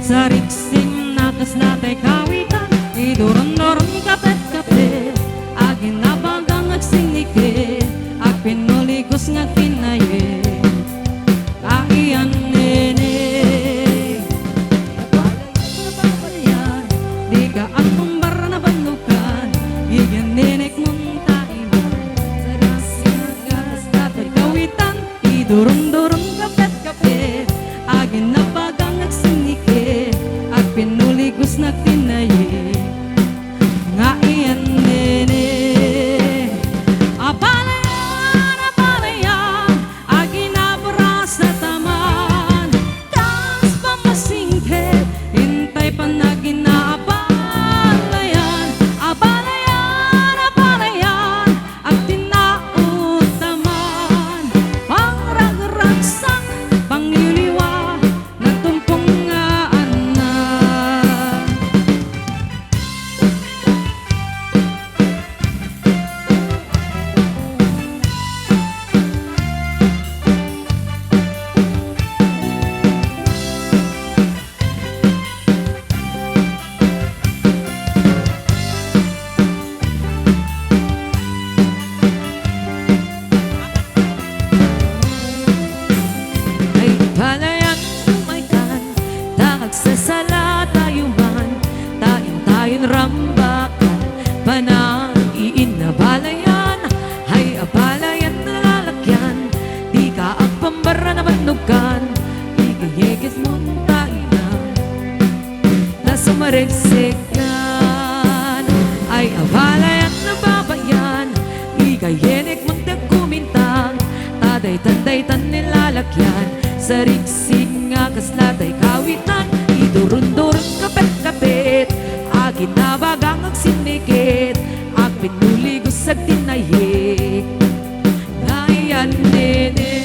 Sa riksing nakas natay kawitan, idoron-doron kapet-kapet, agin nabagang agsinike, ag pinuligos nga tinaye. Agian nene, napapalayan, di ka ang pumbar na banukan, igyan nenek muntaiman. Sa riksing nakas natay kawitan, idoron-doron kapet-kapet, agin nabagang agsinike, ag pinuligos na tinaye. Nga iyan nene, apalayan, apalayan, agi nabra sa taman, kas pamasingke, hintay pa na ginaapalayan. Apalayan, apalayan, ag tinautaman, pangrag-ragsang pangliliwa, nagtumpong nga anak. Ay palayan sumaikan, tangag sa sala tayo man, tayon rambakan, panang-iin na balayan. Ay apalayan na lalakyan, di ka ang pambara na manukan, igayegis mong tainan na sumaregsekan. Ay apalayan na babayan, igayenek mong tagkumintang, taday-tanday-tan nilalakyan. Sa riksing nga kaslatay kawitan, idurun-durun kapet-kapet, agin nabagang agsinikit, ag pinuligos sa tinayik. Ngayon nene,